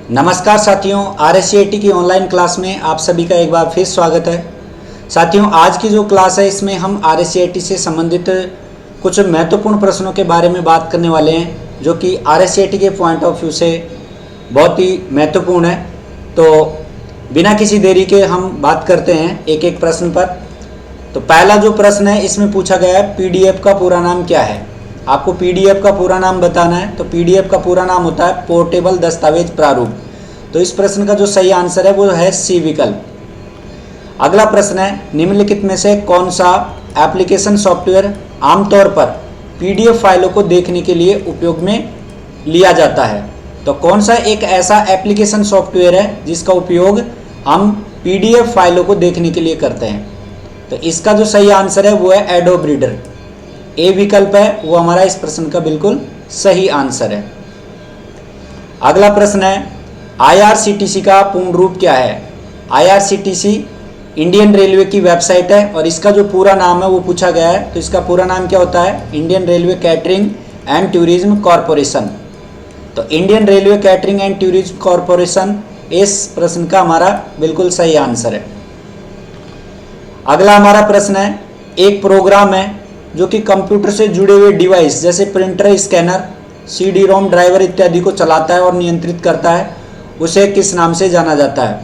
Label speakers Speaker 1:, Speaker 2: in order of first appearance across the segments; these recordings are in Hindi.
Speaker 1: नमस्कार साथियों, RSCIT की ऑनलाइन क्लास में आप सभी का एक बार फिर स्वागत है। साथियों, आज की जो क्लास है इसमें हम RSCIT से संबंधित कुछ महत्वपूर्ण प्रश्नों के बारे में बात करने वाले हैं जो कि RSCIT के पॉइंट ऑफ व्यू से बहुत ही महत्वपूर्ण है। तो बिना किसी देरी के हम बात करते हैं एक एक प्रश्न पर। तो पहला जो प्रश्न है इसमें पूछा गया है PDF का पूरा नाम क्या है। आपको PDF का पूरा नाम बताना है। तो PDF का पूरा नाम होता है पोर्टेबल दस्तावेज प्रारूप। तो इस प्रश्न का जो सही आंसर है वो है सी विकल्प। अगला प्रश्न है निम्नलिखित में से कौन सा एप्लीकेशन सॉफ्टवेयर आमतौर पर PDF फाइलों को देखने के लिए उपयोग में लिया जाता है। तो कौन सा एक ऐसा एप्लीकेशन सॉफ्टवेयर है जिसका उपयोग हम PDF फाइलों को देखने के लिए करते हैं। तो इसका जो सही आंसर है वो है एडोब रीडर। ए विकल्प है वो हमारा इस प्रश्न का बिल्कुल सही आंसर है। अगला प्रश्न है IRCTC का पूर्ण रूप क्या है। IRCTC इंडियन रेलवे की वेबसाइट है और इसका जो पूरा नाम है वो पूछा गया है। तो इसका पूरा नाम क्या होता है, Indian railway catering and tourism corporation. तो Indian railway catering and tourism corporation इस प्रश्न का हमारा बिल्कुल सही आंसर है। अगला हमारा प्रश्न है एक प्रोग्राम है जो कि कंप्यूटर से जुड़े हुए डिवाइस जैसे प्रिंटर, स्कैनर, CD-ROM ड्राइवर इत्यादि को चलाता है और नियंत्रित करता है, उसे किस नाम से जाना जाता है।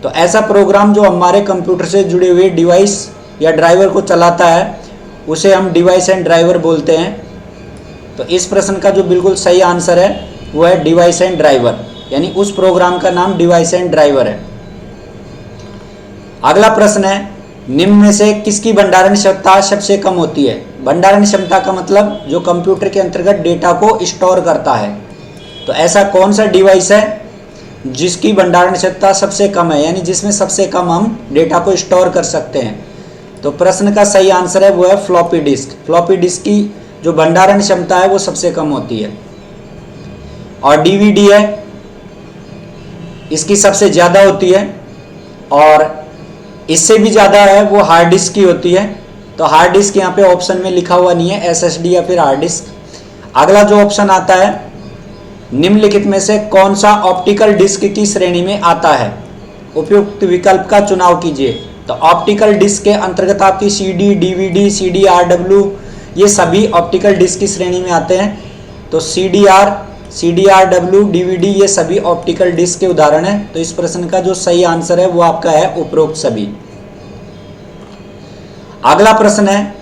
Speaker 1: तो ऐसा प्रोग्राम जो हमारे कंप्यूटर से जुड़े हुए डिवाइस या ड्राइवर को चलाता है उसे हम डिवाइस एंड ड्राइवर बोलते हैं। तो इस प्रश्न का जो बिल्कुल सही आंसर है वो है डिवाइस एंड ड्राइवर, यानी उस प्रोग्राम का नाम डिवाइस एंड ड्राइवर है। अगला प्रश्न है निम्न में से किसकी भंडारण क्षमता सबसे कम होती है। भंडारण क्षमता का मतलब जो कंप्यूटर के अंतर्गत डेटा को स्टोर करता है। तो ऐसा कौन सा डिवाइस है जिसकी भंडारण क्षमता सबसे कम है, यानी जिसमें सबसे कम हम डेटा को स्टोर कर सकते हैं। तो प्रश्न का सही आंसर है वो है फ्लॉपी डिस्क। फ्लॉपी डिस्क की जो भंडारण क्षमता है वो सबसे कम होती है। और DVD है, इसकी सबसे ज़्यादा होती है और इससे भी ज़्यादा है वो हार्ड डिस्क की होती है। तो हार्ड डिस्क यहाँ पे ऑप्शन में लिखा हुआ नहीं है, SSD या फिर हार्ड डिस्क। अगला जो ऑप्शन आता है निम्नलिखित में से कौन सा ऑप्टिकल डिस्क की श्रेणी में आता है। उपयुक्त विकल्प का चुनाव कीजिए। तो ऑप्टिकल डिस्क के अंतर्गत आपकी CD, DVD, CD-RW ये सभी ऑप्टिकल डिस्क की श्रेणी में आते हैं। तो CD-RW, DVD ये सभी ऑप्टिकल डिस्क के उदाहरण हैं। तो इस प्रश्न का जो सही आंसर है वो आपका है उपरोक्त सभी। अगला प्रश्न है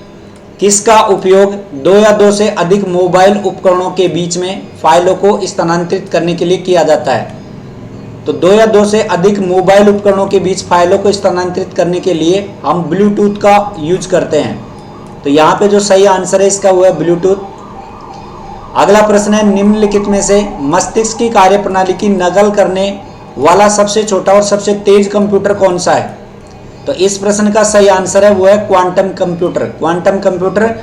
Speaker 1: किसका उपयोग 2 या 2 से अधिक मोबाइल उपकरणों के बीच में फाइलों को स्थानांतरित करने के लिए किया जाता है। तो 2 या 2 से अधिक मोबाइल उपकरणों के बीच फाइलों को स्थानांतरित करने के लिए हम ब्लूटूथ का यूज करते हैं। तो यहाँ पे जो सही आंसर है इसका वो है ब्लूटूथ। अगला प्रश्न है निम्नलिखित में से मस्तिष्क की कार्यप्रणाली की नकल करने वाला सबसे छोटा और सबसे तेज कंप्यूटर कौन सा है। तो इस प्रश्न का सही आंसर है वो है क्वांटम कंप्यूटर। क्वांटम कंप्यूटर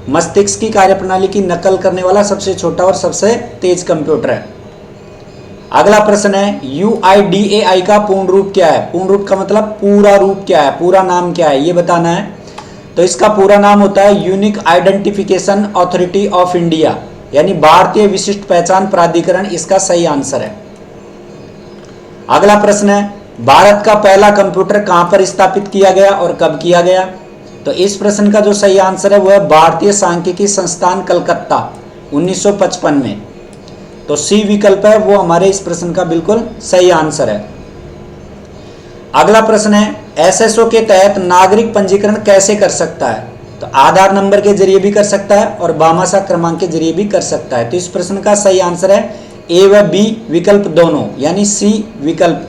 Speaker 1: मस्तिष्क की कार्यप्रणाली की नकल करने वाला सबसे छोटा और सबसे तेज कंप्यूटर है। अगला प्रश्न है UIDAI का पूर्ण रूप क्या है। पूर्ण रूप का मतलब पूरा रूप क्या है, पूरा नाम क्या है ये बताना है। तो इसका पूरा नाम होता है unique identification authority of India, यानी भारतीय विशिष्ट पहचान प्राधिकरण इसका सही आंसर है। अगला प्रश्न है भारत का पहला कंप्यूटर कहां पर स्थापित किया गया और कब किया गया। तो इस प्रश्न का जो सही आंसर है वो है भारतीय सांख्यिकी संस्थान कलकत्ता 1955 में। तो सी विकल्प है वो हमारे इस प्रश्न का बिल्कुल सही आंसर है। अगला प्रश्न है SSO के तहत नागरिक पंजीकरण कैसे कर सकता है। तो आधार नंबर के जरिए भी कर सकता है और भामाशाह क्रमांक के जरिए भी कर सकता है। तो इस प्रश्न का सही आंसर है A व B विकल्प दोनों, यानी C विकल्प।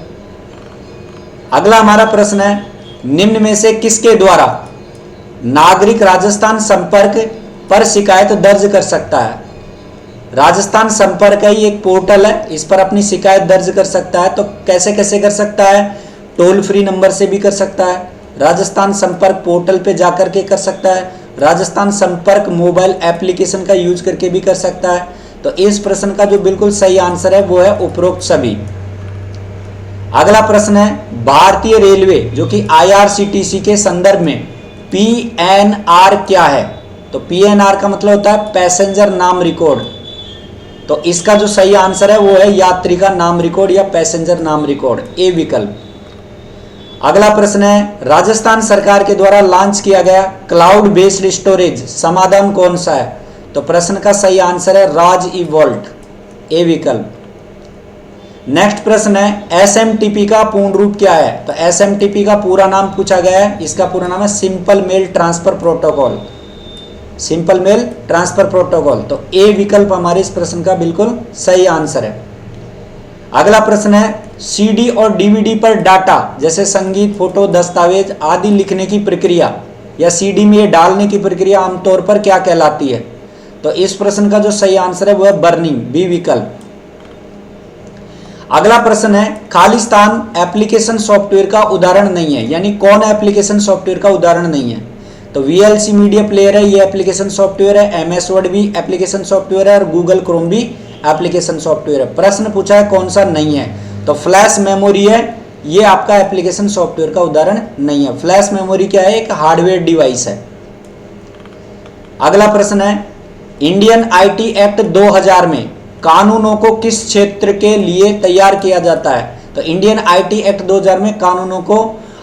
Speaker 1: अगला हमारा प्रश्न है निम्न में से किसके द्वारा नागरिक राजस्थान संपर्क पर शिकायत दर्ज कर सकता है। राजस्थान संपर्क है ये एक पोर्टल है, इस पर अपनी शिकायत दर्ज कर सकता है। तो कैसे कैसे कर सकता है, टोल फ्री नंबर से भी कर सकता है, राजस्थान संपर्क पोर्टल पे जाकर के कर सकता है, राजस्थान संपर्क मोबाइल एप्लीकेशन का यूज करके भी कर सकता है। तो इस प्रश्न का जो बिल्कुल सही आंसर है वो है उपरोक्त सभी। अगला प्रश्न है भारतीय रेलवे जो कि IRCTC के संदर्भ में PNR क्या है। तो PNR का मतलब होता है पैसेंजर नाम रिकॉर्ड। तो इसका जो सही आंसर है वो है यात्री का नाम रिकॉर्ड या पैसेंजर नाम रिकॉर्ड, ए विकल्प। अगला प्रश्न है, राजस्थान सरकार के द्वारा लॉन्च किया गया क्लाउड बेस्ड स्टोरेज समाधान कौन सा है? तो प्रश्न का सही आंसर है राज ई वॉल्ट, ए विकल्प। नेक्स्ट प्रश्न है, एसएमटीपी का पूर्ण रूप क्या है? तो एसएमटीपी का पूरा नाम पूछा गया है, इसका पूरा नाम है simple mail transfer protocol, simple mail transfer protocol. तो ए विकल्प हमारे इस प्रश्न का बिल्कुल सही आंसर है। अगला प्रश्न है, सीडी और डीवीडी पर डाटा जैसे संगीत, फोटो, दस्तावेज आदि लिखने की प्रक्रिया या सीडी में ये डालने की प्रक्रिया आमतौर पर क्या कहलाती है? तो इस प्रश्न का जो सही आंसर है वो है बर्निंग, बी विकल्प। अगला प्रश्न है, खालिस्तान एप्लीकेशन सॉफ्टवेयर का उदाहरण नहीं है, यानी कौन एप्लीकेशन सॉफ्टवेयर का उदाहरण नहीं है? तो वीएलसी मीडिया प्लेयर है, ये एप्लीकेशन सॉफ्टवेयर है, एमएस वर्ड भी एप्लीकेशन सॉफ्टवेयर है और गूगल क्रोम भी एप्लीकेशन सॉफ्टवेयर है। प्रश्न पूछा है कौन सा नहीं है? तो फ्लैश मेमोरी है, ये आपका एप्लीकेशन सॉफ्टवेयर का उदाहरण नहीं है। फ्लैश मेमोरी क्या है? एक हार्डवेयर डिवाइस है। अगला प्रश्न है, इंडियन आईटी एक्ट 2000 में कानूनों को किस क्षेत्र के लिए तैयार किया जाता है? तो इंडियन आईटी एक्ट 2000 में कानूनों को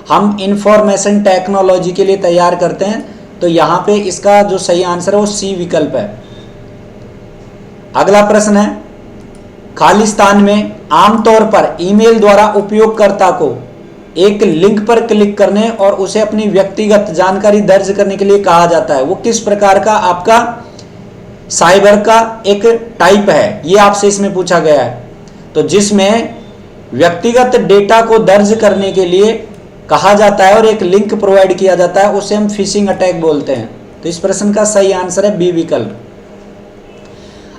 Speaker 1: हम इंफॉर्मेशन टेक्नोलॉजी के लिए तैयार करते हैं। तो यहां पे इसका जो सही आंसर है वो सी विकल्प है। अगला प्रश्न है, खालिस्तान में आमतौर पर ईमेल द्वारा उपयोगकर्ता को एक लिंक पर क्लिक करने और उसे अपनी व्यक्तिगत जानकारी दर्ज करने के लिए कहा जाता है। वो किस प्रकार का आपका साइबर का एक टाइप है, ये आपसे इसमें पूछा गया है। तो जिसमें व्यक्तिगत डेटा को दर्ज करने के लिए कहा जाता है और एक लिंक प्रोवाइड किया जाता है, उसे हम फिशिंग अटैक बोलते हैं। तो इस प्रश्न का सही आंसर है बी विकल्प।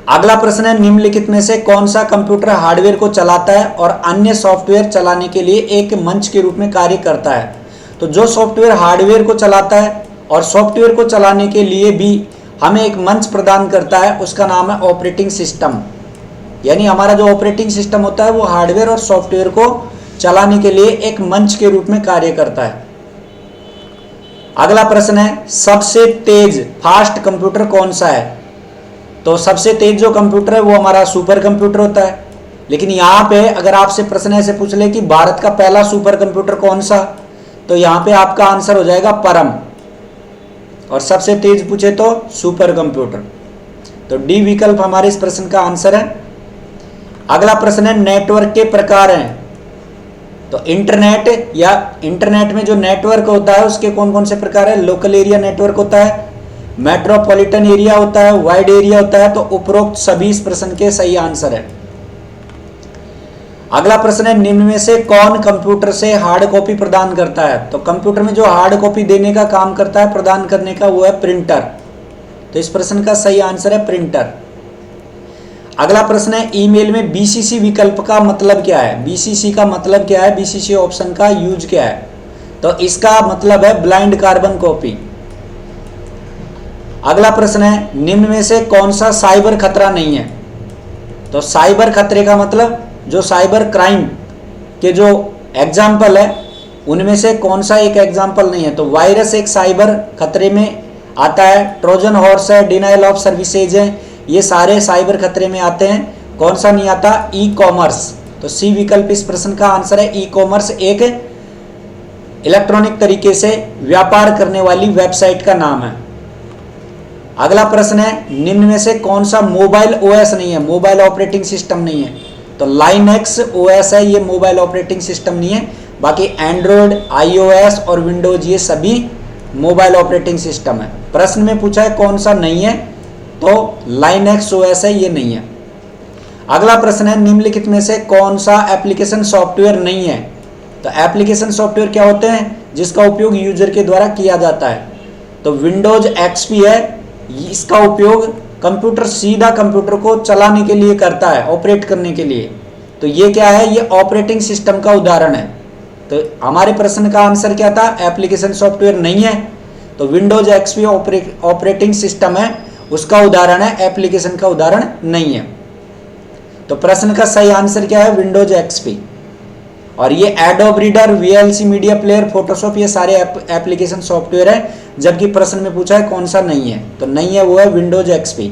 Speaker 1: अगला प्रश्न है, निम्नलिखित में से कौन सा कंप्यूटर हार्डवेयर को चलाता है और अन्य सॉफ्टवेयर चलाने के लिए एक मंच के रूप में कार्य करता है? तो जो सॉफ्टवेयर हार्डवेयर को चलाता है और सॉफ्टवेयर को चलाने के लिए भी हमें एक मंच प्रदान करता है, उसका नाम है ऑपरेटिंग सिस्टम। यानी हमारा जो ऑपरेटिंग सिस्टम होता है वो हार्डवेयर और सॉफ्टवेयर को चलाने के लिए एक मंच के रूप में कार्य करता है। अगला प्रश्न है, सबसे तेज फास्ट कंप्यूटर कौन सा है? तो सबसे तेज जो कंप्यूटर है वो हमारा सुपर कंप्यूटर होता है। लेकिन यहाँ पे अगर आपसे प्रश्न ऐसे पूछ ले कि भारत का पहला सुपर कंप्यूटर कौन सा, तो यहाँ पे आपका आंसर हो जाएगा परम, और सबसे तेज पूछे तो सुपर कंप्यूटर। तो डी विकल्प हमारे इस प्रश्न का आंसर है। अगला प्रश्न है, नेटवर्क के प्रकार हैं। तो इंटरनेट या इंटरनेट में जो नेटवर्क होता है उसके कौन कौन से प्रकार है? लोकल एरिया नेटवर्क होता है, मेट्रोपॉलिटन एरिया होता है, वाइड एरिया होता है। तो उपरोक्त सभी इस प्रश्न के सही आंसर है। अगला प्रश्न है, निम्न में से कौन कंप्यूटर से हार्ड कॉपी प्रदान करता है? तो कंप्यूटर में जो हार्ड कॉपी देने का काम करता है, प्रदान करने का, वो है प्रिंटर। तो इस प्रश्न का सही आंसर है प्रिंटर। अगला प्रश्न है, ईमेल में बीसीसी विकल्प का मतलब क्या है? बीसीसी का मतलब क्या है? बीसीसी ऑप्शन का यूज क्या है? तो इसका मतलब है ब्लाइंड कार्बन कॉपी। अगला प्रश्न है, निम्न में से कौन सा साइबर खतरा नहीं है? तो साइबर खतरे का मतलब जो साइबर क्राइम के जो एग्जाम्पल है उनमें से कौन सा एक एग्जाम्पल नहीं है? तो वायरस एक साइबर खतरे में आता है, ट्रोजन हॉर्स है, डिनाइल ऑफ सर्विसेज है, ये सारे साइबर खतरे में आते हैं। कौन सा नहीं आता? E commerce. तो सी विकल्प इस प्रश्न का आंसर है। ई कॉमर्स एक इलेक्ट्रॉनिक तरीके से व्यापार करने वाली वेबसाइट का नाम है। अगला प्रश्न है, निम्न में से कौन सा मोबाइल ओएस नहीं है? मोबाइल ऑपरेटिंग सिस्टम नहीं है। तो लाइनक्स ओएस है, ये मोबाइल ऑपरेटिंग सिस्टम नहीं है। बाकी एंड्रॉयड, आईओएस और विंडोज ये सभी मोबाइल ऑपरेटिंग सिस्टम है। प्रश्न में पूछा है कौन सा नहीं है, तो लाइनक्स ओएस है, ये नहीं है। अगला प्रश्न है, निम्नलिखित में से कौन सा एप्लीकेशन सॉफ्टवेयर नहीं है? तो एप्लीकेशन सॉफ्टवेयर क्या होते हैं जिसका उपयोग यूजर के द्वारा किया जाता है? तो विंडोज एक्सपी है, इसका उपयोग कंप्यूटर सीधा कंप्यूटर को चलाने के लिए करता है, ऑपरेट करने के लिए। तो ये क्या है? ये ऑपरेटिंग सिस्टम का उदाहरण है। तो हमारे प्रश्न का आंसर क्या था? एप्लीकेशन सॉफ्टवेयर नहीं है। तो विंडोज एक्सपी ऑपरेटिंग सिस्टम है, उसका उदाहरण है, एप्लीकेशन का उदाहरण नहीं है। तो प्रश्न का सही आंसर क्या है? Windows XP. और ये adobe reader, VLC media player, Photoshop, ये सारे एप्लीकेशन सॉफ्टवेयर है। जबकि प्रश्न में पूछा है कौन सा नहीं है, तो नहीं है वो है विंडोज एक्सपी।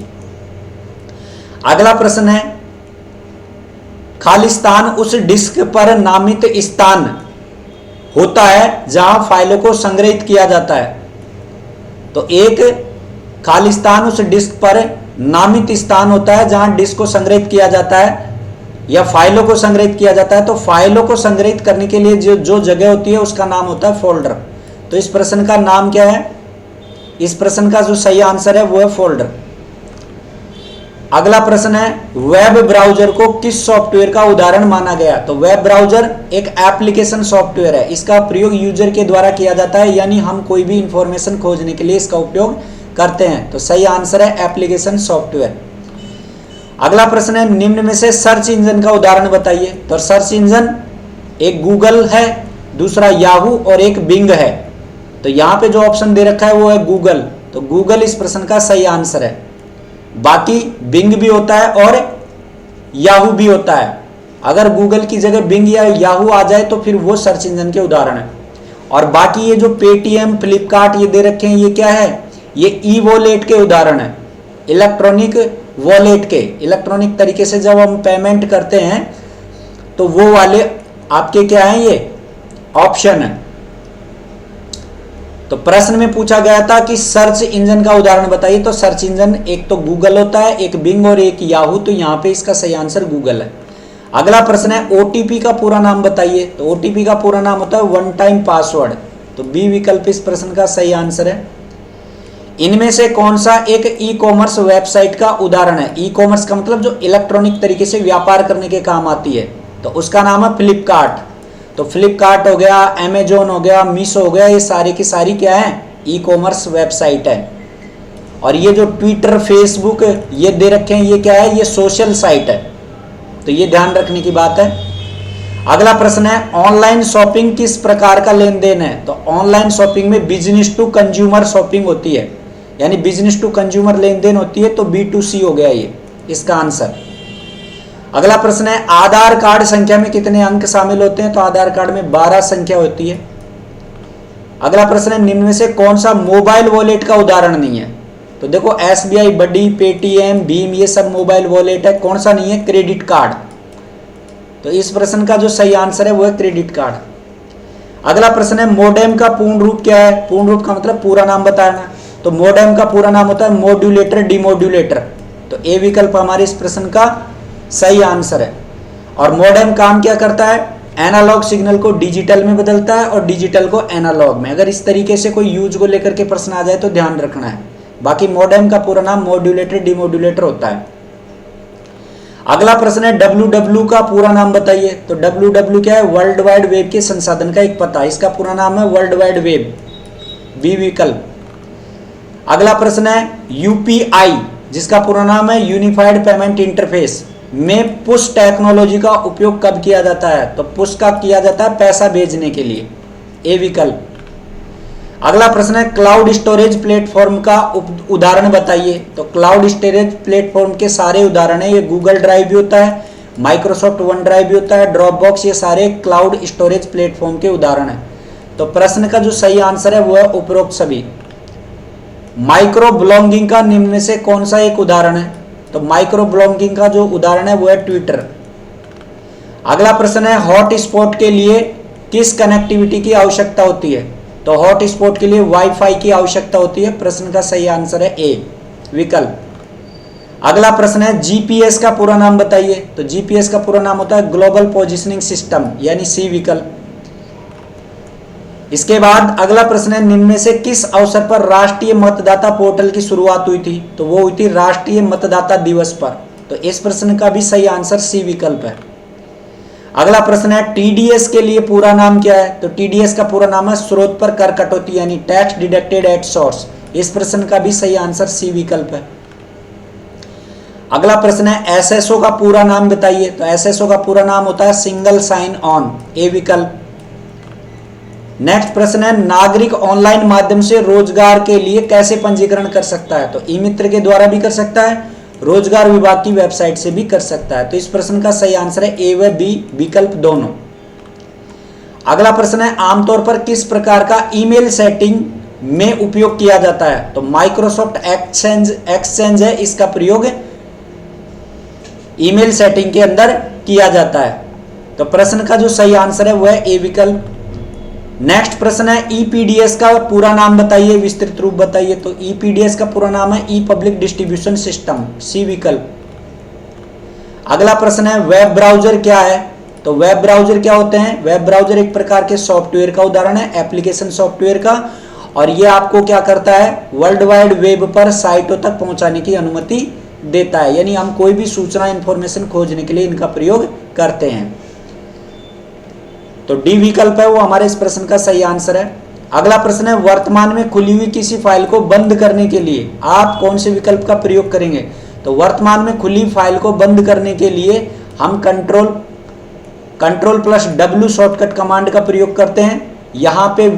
Speaker 1: अगला प्रश्न है, खालिस्तान उस डिस्क पर नामित स्थान होता है जहां फाइलों को संग्रहित किया जाता है। तो एक खालिस्तान उस डिस्क पर नामित स्थान होता है जहां डिस्क को संग्रहित किया जाता है या फाइलों को संग्रहित किया जाता है। तो फाइलों को संग्रहित करने के लिए जो जगह होती है उसका नाम होता है फोल्डर। तो इस प्रश्न का नाम क्या है? इस प्रश्न का जो सही आंसर है वो है फोल्डर। अगला प्रश्न है, वेब ब्राउजर को किस सॉफ्टवेयर का उदाहरण माना गया? तो वेब ब्राउजर एक एप्लीकेशन सॉफ्टवेयर है। इसका प्रयोग यूजर के द्वारा किया जाता है, यानी हम कोई भी इंफॉर्मेशन खोजने के लिए इसका उपयोग करते हैं। तो सही आंसर है एप्लीकेशन सॉफ्टवेयर। अगला प्रश्न है, निम्न में से सर्च इंजन का उदाहरण बताइए। तो सर्च इंजन एक गूगल है, दूसरा याहू और एक बिंग है। तो यहां पे जो ऑप्शन दे रखा है वो है गूगल। तो गूगल इस प्रश्न का सही आंसर है। बाकी बिंग भी होता है और याहू भी होता है। अगर गूगल की जगह बिंग या याहू आ जाए तो फिर वो सर्च इंजन के उदाहरण है। और बाकी ये जो पेटीएम, फ्लिपकार्ट ये दे रखे हैं, ये क्या है? ये ई वॉलेट के उदाहरण है, इलेक्ट्रॉनिक वॉलेट के। इलेक्ट्रॉनिक तरीके से जब हम पेमेंट करते हैं तो वो वाले आपके क्या है? ये ऑप्शन है। तो प्रश्न में पूछा गया था कि सर्च इंजन का उदाहरण बताइए। तो सर्च इंजन एक तो गूगल होता है, एक बिंग और एक याहू। तो यहां पे इसका सही आंसर गूगल है। अगला प्रश्न है, ओटीपी का पूरा नाम बताइए। तो ओटीपी का पूरा नाम होता है वन टाइम पासवर्ड। तो बी विकल्प इस प्रश्न का सही आंसर है। इनमें से कौन सा एक ई कॉमर्स वेबसाइट का उदाहरण है? ई कॉमर्स का मतलब जो इलेक्ट्रॉनिक तरीके से व्यापार करने के काम आती है। तो उसका नाम है फ्लिपकार्ट। तो फ्लिपकार्ट हो गया, अमेजोन हो गया, मीशो हो गया, ये सारी की सारी क्या है? ई कॉमर्स वेबसाइट है। और ये जो ट्विटर, फेसबुक ये दे रखे हैं, ये क्या है? ये सोशल साइट है। तो ये ध्यान रखने की बात है। अगला प्रश्न है, ऑनलाइन शॉपिंग किस प्रकार का लेन देन है? तो ऑनलाइन शॉपिंग में बिजनेस टू कंज्यूमर शॉपिंग होती है, यानी बिजनेस टू कंज्यूमर लेन देन होती है। तो B2C हो गया ये इसका आंसर। अगला प्रश्न है, आधार कार्ड संख्या में कितने अंक शामिल होते हैं? तो आधार कार्ड में 12 संख्या होती है। अगला प्रश्न है, निम्न में से कौन सा मोबाइल वॉलेट का उदाहरण नहीं है? तो देखो SBI, बडी, पेटीएम, भीम ये सब मोबाइल वॉलेट है। कौन सा नहीं है? Credit card. तो इस प्रश्न का जो सही आंसर है वो है क्रेडिट कार्ड। अगला प्रश्न है, मोडेम का पूर्ण रूप क्या है? पूर्ण रूप का मतलब पूरा नाम बताना। तो मोडेम का पूरा नाम होता है मॉड्यूलेटर डिमॉड्यूलेटर। तो ए विकल्प हमारे इस प्रश्न का सही आंसर है। और मोडेम काम क्या करता है? एनालॉग सिग्नल को डिजिटल में बदलता है और डिजिटल को एनालॉग में। अगर इस तरीके से कोई यूज को लेकर के प्रश्न आ जाए तो ध्यान रखना है। बाकी मोडेम का पूरा नाम मॉड्यूलेटर डिमॉड्यूलेटर होता है। अगला प्रश्न है, www का पूरा नाम बताइए। तो www क्या है? वर्ल्ड वाइड वेब के संसाधन का एक पता। इसका पूरा नाम है वर्ल्ड वाइड वेब, बी विकल्प। अगला प्रश्न है, UPI जिसका पूरा नाम है यूनिफाइड पेमेंट इंटरफेस में पुश टेक्नोलॉजी का उपयोग कब किया जाता है? तो पुश का किया जाता है पैसा भेजने के लिए, ए विकल्प। अगला प्रश्न है, क्लाउड स्टोरेज प्लेटफॉर्म का उदाहरण बताइए। तो क्लाउड स्टोरेज प्लेटफॉर्म के सारे उदाहरण है, ये गूगल ड्राइव भी होता है, माइक्रोसॉफ्ट वन ड्राइव भी होता है, ड्रॉपबॉक्स, ये सारे क्लाउड स्टोरेज प्लेटफॉर्म के उदाहरण है। तो प्रश्न का जो सही आंसर है वो है उपरोक्त सभी। माइक्रो ब्लॉगिंग का निम्न में से कौन सा एक उदाहरण है? तो माइक्रो ब्लॉगिंग का जो उदाहरण है वो है ट्विटर। अगला प्रश्न है, हॉटस्पॉट के लिए किस कनेक्टिविटी की आवश्यकता होती है? तो हॉटस्पॉट के लिए वाईफाई की आवश्यकता होती है। प्रश्न का सही आंसर है ए विकल्प। अगला प्रश्न है, जीपीएस का पूरा नाम बताइए। तो जीपीएस का पूरा नाम होता है ग्लोबल पोजिशनिंग सिस्टम, यानी सी विकल्प। इसके बाद अगला प्रश्न है, निम्न में से किस अवसर पर राष्ट्रीय मतदाता पोर्टल की शुरुआत हुई थी? तो वो हुई थी राष्ट्रीय मतदाता दिवस पर। तो इस प्रश्न का भी सही आंसर सी विकल्प है। अगला प्रश्न है, टीडीएस के लिए पूरा नाम क्या है? तो टीडीएस का पूरा नाम है स्रोत पर कर कटौती, यानी टैक्स डिडक्टेड एट सोर्स। इस प्रश्न का भी सही आंसर सी विकल्प है। अगला प्रश्न है, एसएसओ का पूरा नाम बताइए। तो एसएसओ का पूरा नाम होता है सिंगल साइन ऑन, ए विकल्प। नेक्स्ट प्रश्न है, नागरिक ऑनलाइन माध्यम से रोजगार के लिए कैसे पंजीकरण कर सकता है? तो ई मित्र के द्वारा भी कर सकता है, रोजगार विभाग की वेबसाइट से भी कर सकता है। तो इस प्रश्न का सही आंसर है ए व बी विकल्प दोनों। अगला प्रश्न है, आमतौर पर किस प्रकार का ईमेल सेटिंग में उपयोग किया जाता है? तो माइक्रोसॉफ्ट एक्सचेंज है इसका प्रयोग ईमेल सेटिंग के अंदर किया जाता है। तो प्रश्न का जो सही आंसर है वो है ए विकल्प। नेक्स्ट प्रश्न है ईपीडीएस का पूरा नाम बताइए, विस्तृत रूप बताइए। तो ईपीडीएस का पूरा नाम है ई पब्लिक डिस्ट्रीब्यूशन सिस्टम, सी विकल्प। अगला प्रश्न है वेब ब्राउजर क्या है। तो वेब ब्राउजर क्या होते हैं? वेब ब्राउजर एक प्रकार के सॉफ्टवेयर का उदाहरण है, एप्लीकेशन सॉफ्टवेयर का, और ये आपको क्या करता है, वर्ल्ड वाइड वेब पर साइटों तक पहुंचाने की अनुमति देता है। यानी हम कोई भी सूचना इंफॉर्मेशन खोजने के लिए इनका प्रयोग करते हैं। तो डी विकल्प है वो हमारे इस प्रश्न का सही आंसर है। अगला प्रश्न है वर्तमान में खुली हुई किसी फाइल को बंद करने के लिए आप कौन से विकल्प का प्रयोग करेंगे। तो वर्तमान में खुली फाइल को बंद करने के लिए हम कंट्रोल+W शॉर्टकट कमांड का प्रयोग करते हैं। यहाँ पे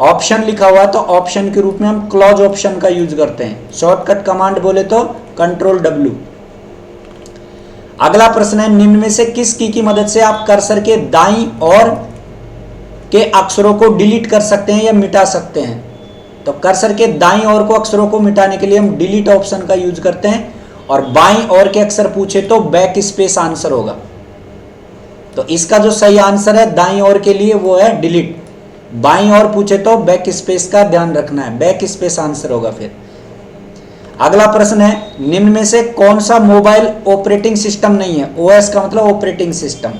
Speaker 1: ऑप्शन लिखा हुआ है तो ऑप्शन के रूप में हम क्लोज ऑप्शन का यूज करते हैं। शॉर्टकट कमांड बोले तो कंट्रोल+W। अगला प्रश्न है निम्न में से किस की मदद से आप कर्सर के दाईं ओर के अक्षरों को डिलीट कर सकते हैं या मिटा सकते हैं। तो कर्सर के दाईं ओर को अक्षरों को मिटाने के लिए हम डिलीट ऑप्शन का यूज करते हैं, और बाईं ओर के अक्षर पूछे तो बैक स्पेस आंसर होगा। तो इसका जो सही आंसर है दाईं ओर के लिए वो है डिलीट, बाईं ओर पूछे तो बैक स्पेस का ध्यान रखना है, बैक स्पेस आंसर होगा। फिर अगला प्रश्न है निम्न में से कौन सा मोबाइल ऑपरेटिंग सिस्टम नहीं है। ओएस का मतलब ऑपरेटिंग सिस्टम।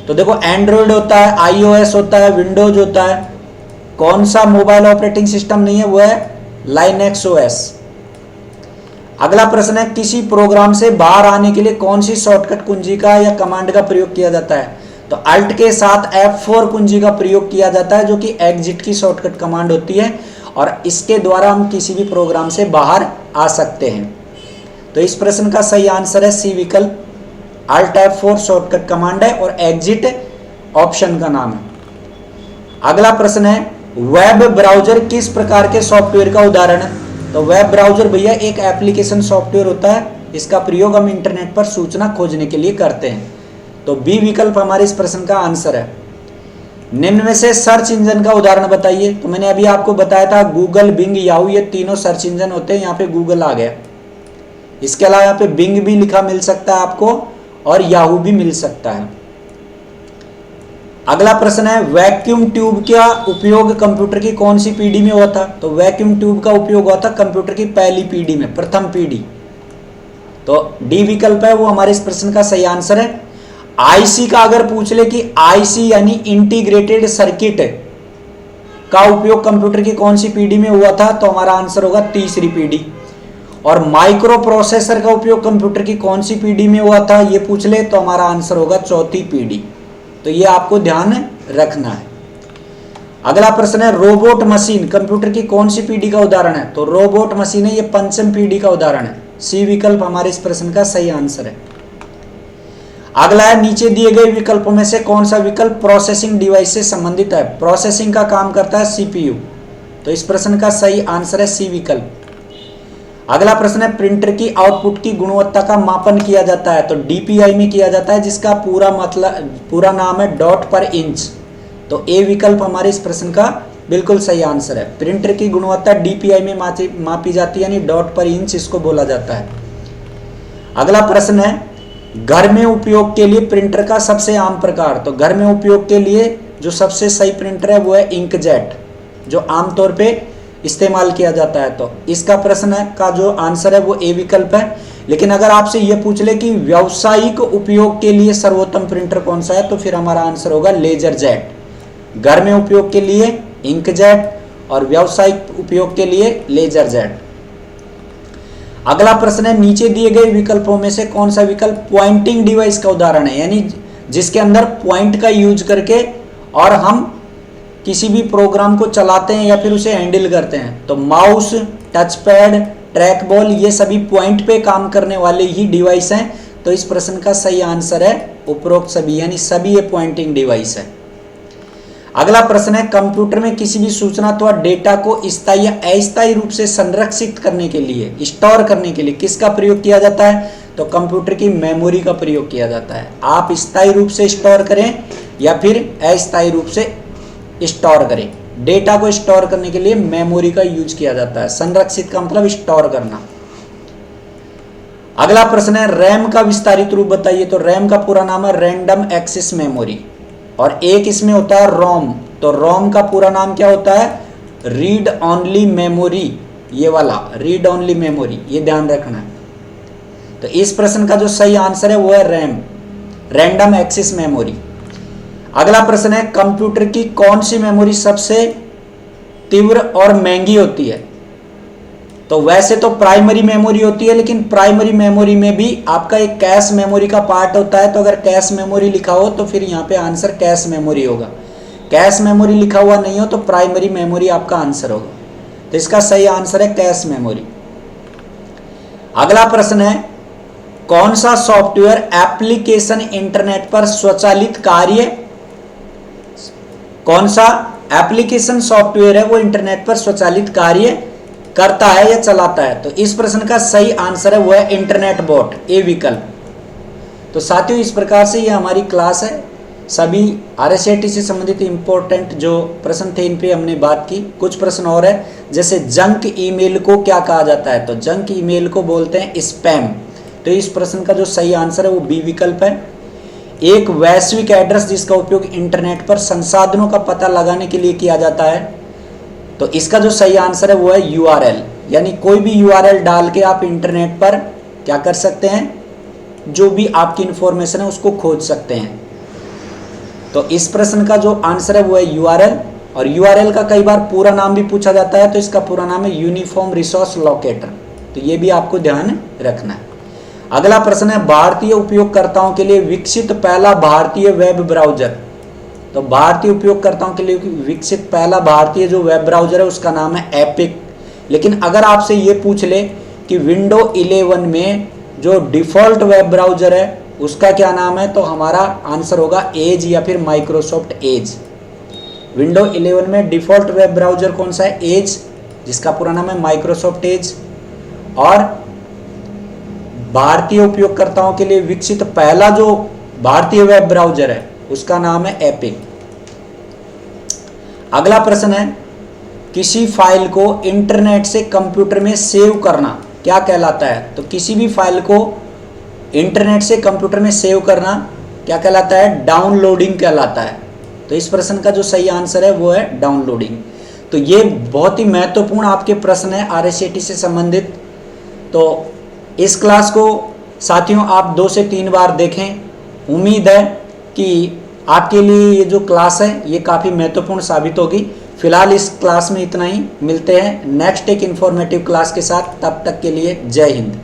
Speaker 1: तो देखो एंड्रॉइड होता है, आईओएस होता है, विंडोज होता है। कौन सा मोबाइल ऑपरेटिंग सिस्टम नहीं है, वो है लाइनेक्स ओएस। अगला प्रश्न है किसी प्रोग्राम से बाहर आने के लिए कौन सी शॉर्टकट कुंजी का या कमांड का प्रयोग किया जाता है। तो अल्ट के साथ F4 कुंजी का प्रयोग किया जाता है, जो कि एग्जिट की शॉर्टकट कमांड होती है, और इसके द्वारा हम किसी भी प्रोग्राम से बाहर आ सकते हैं। तो इस प्रश्न का सही आंसर है सी विकल्प। अल्ट F4 शॉर्टकट कमांड है और एग्जिट ऑप्शन का नाम है। अगला प्रश्न है वेब ब्राउजर किस प्रकार के सॉफ्टवेयर का उदाहरण है। तो वेब ब्राउजर भैया एक एप्लीकेशन सॉफ्टवेयर होता है, इसका प्रयोग हम इंटरनेट पर सूचना खोजने के लिए करते हैं। तो बी विकल्प हमारे इस प्रश्न का आंसर है। निम्न में से सर्च इंजन का उदाहरण बताइए। तो मैंने अभी आपको बताया था गूगल, बिंग, याहू, ये तीनों सर्च इंजन होते हैं। यहाँ पे गूगल आ गया, इसके अलावा यहाँ पे बिंग भी लिखा मिल सकता है आपको, और याहू भी मिल सकता है। अगला प्रश्न है वैक्यूम ट्यूब का उपयोग कंप्यूटर की कौन सी पीढ़ी में हुआ था। तो वैक्यूम ट्यूब का उपयोग हुआ था कंप्यूटर की पहली पीढ़ी में, प्रथम पीढ़ी। तो डी विकल्प है वो हमारे इस प्रश्न का सही आंसर है। आईसी का अगर पूछ ले कि आईसी यानी इंटीग्रेटेड सर्किट का उपयोग कंप्यूटर की कौन सी पीढ़ी में हुआ था, तो हमारा आंसर होगा तीसरी पीढ़ी। और माइक्रो प्रोसेसर का उपयोग कंप्यूटर की कौन सी पीढ़ी में हुआ था ये पूछ ले तो हमारा आंसर होगा चौथी पीढ़ी। तो ये आपको ध्यान रखना है। अगला प्रश्न है रोबोट मशीन कंप्यूटर की कौन सी पीढ़ी का उदाहरण है। तो रोबोट मशीन है ये पंचम पीढ़ी का उदाहरण है। सी विकल्प हमारे इस प्रश्न का सही आंसर है। अगला है नीचे दिए गए विकल्पों में से कौन सा विकल्प प्रोसेसिंग डिवाइस से संबंधित है। प्रोसेसिंग का काम करता है सीपीयू। तो इस प्रश्न का सही आंसर है सी विकल्प। अगला प्रश्न है प्रिंटर की आउटपुट की गुणवत्ता का मापन किया जाता है। तो डीपीआई में किया जाता है, जिसका पूरा नाम है डॉट पर इंच। तो ए विकल्प हमारे इस प्रश्न का बिल्कुल सही आंसर है। प्रिंटर की गुणवत्ता डीपीआई में मापी जाती है, यानी डॉट पर इंच इसको बोला जाता है। अगला प्रश्न है घर में उपयोग के लिए प्रिंटर का सबसे आम प्रकार। तो घर में उपयोग के लिए जो सबसे सही प्रिंटर है वो है इंकजेट, जो आमतौर पे इस्तेमाल किया जाता है। तो इसका प्रश्न का जो आंसर है वो ए विकल्प है। लेकिन अगर आपसे ये पूछ ले कि व्यावसायिक उपयोग के लिए सर्वोत्तम प्रिंटर कौन सा है, तो फिर हमारा आंसर होगा लेजर जेट। घर में उपयोग के लिए इंकजेट और व्यावसायिक उपयोग के लिए लेजर जेट। अगला प्रश्न है नीचे दिए गए विकल्पों में से कौन सा विकल्प पॉइंटिंग डिवाइस का उदाहरण है, यानी जिसके अंदर पॉइंट का यूज करके और हम किसी भी प्रोग्राम को चलाते हैं या फिर उसे हैंडल करते हैं। तो mouse, touch pad, track ball, ये सभी पॉइंट पे काम करने वाले ही डिवाइस हैं। तो इस प्रश्न का सही आंसर है उपरोक्त सभी, यानी सभी ये पॉइंटिंग डिवाइस है। अगला प्रश्न है कंप्यूटर में किसी भी सूचना अथवा डेटा को स्थायी या अस्थायी रूप से संरक्षित करने के लिए, स्टोर करने के लिए किसका प्रयोग किया जाता है। तो कंप्यूटर की मेमोरी का प्रयोग किया जाता है। आप स्थायी रूप से स्टोर करें या फिर अस्थायी रूप से स्टोर करें, डेटा को स्टोर करने के लिए मेमोरी का यूज किया जाता है। संरक्षित का मतलब स्टोर करना। अगला प्रश्न है रैम का विस्तारित रूप बताइए। तो रैम का पूरा नाम है रैंडम एक्सेस मेमोरी, और एक इसमें होता है रोम। तो रोम का पूरा नाम क्या होता है? Read only memory. ये वाला रीड ओनली मेमोरी, ये ध्यान रखना है। तो इस प्रश्न का जो सही आंसर है वो है रैम, रैंडम एक्सेस मेमोरी। अगला प्रश्न है कंप्यूटर की कौन सी मेमोरी सबसे तीव्र और महंगी होती है? तो वैसे तो प्राइमरी मेमोरी होती है, लेकिन प्राइमरी मेमोरी में भी आपका एक कैश मेमोरी का पार्ट होता है। तो अगर कैश मेमोरी लिखा हो तो फिर यहाँ पे आंसर कैश मेमोरी होगा। कैश मेमोरी लिखा हुआ नहीं हो तो प्राइमरी मेमोरी आपका आंसर होगा। तो इसका सही आंसर है कैश मेमोरी। अगला प्रश्न है कौन सा सॉफ्टवेयर एप्लीकेशन इंटरनेट पर स्वचालित कार्य, कौन सा एप्लीकेशन सॉफ्टवेयर है वो इंटरनेट पर स्वचालित कार्य करता है या चलाता है? तो इस प्रश्न का सही आंसर है वो है इंटरनेट बोट, ए विकल्प। तो साथियों इस प्रकार से ये हमारी क्लास है। सभी RSAT से संबंधित इंपॉर्टेंट जो प्रश्न थे इन पे हमने बात की। कुछ प्रश्न और है, जैसे जंक ईमेल को क्या कहा जाता है? तो जंक ईमेल को बोलते हैं स्पैम। तो इस प्रश्न का जो सही आंसर है वो बी विकल्प है। एक वैश्विक एड्रेस जिसका उपयोग इंटरनेट पर संसाधनों का पता लगाने के लिए किया जाता है, तो इसका जो सही आंसर है वो है URL, यानी कोई भी URL डाल के आप इंटरनेट पर क्या कर सकते हैं, जो भी आपकी इंफॉर्मेशन है उसको खोज सकते हैं। तो इस प्रश्न का जो आंसर है वो है URL, और URL का कई बार पूरा नाम भी पूछा जाता है। तो इसका पूरा नाम है यूनिफॉर्म रिसोर्स लोकेटर। तो ये भी आपको ध्यान रखना है। अगला प्रश्न है भारतीय उपयोगकर्ताओं के लिए विकसित पहला भारतीय वेब ब्राउजर। तो भारतीय उपयोगकर्ताओं के लिए विकसित पहला भारतीय जो वेब ब्राउजर है उसका नाम है एपिक। लेकिन अगर आपसे ये पूछ ले कि विंडो 11 में जो डिफॉल्ट वेब ब्राउजर है उसका क्या नाम है, तो हमारा आंसर होगा एज या फिर माइक्रोसॉफ्ट एज। विंडो 11 में डिफॉल्ट वेब ब्राउजर कौन सा है? एज, जिसका पूरा नाम है माइक्रोसॉफ्ट एज। और भारतीय उपयोगकर्ताओं के लिए विकसित पहला जो भारतीय वेब ब्राउजर है उसका नाम है एपिक। अगला प्रश्न है किसी फाइल को इंटरनेट से कंप्यूटर में सेव करना क्या कहलाता है? तो किसी भी फाइल को इंटरनेट से कंप्यूटर में सेव करना क्या कहलाता है? डाउनलोडिंग कहलाता है। तो इस प्रश्न का जो सही आंसर है वो है डाउनलोडिंग। तो ये बहुत ही महत्वपूर्ण आपके प्रश्न है RSAT से संबंधित। तो इस क्लास को साथियों आप 2 से 3 बार देखें। उम्मीद है कि आपके लिए ये जो क्लास है ये काफ़ी महत्वपूर्ण साबित होगी। फिलहाल इस क्लास में इतना ही। मिलते हैं नेक्स्ट एक इन्फॉर्मेटिव क्लास के साथ। तब तक के लिए जय हिंद।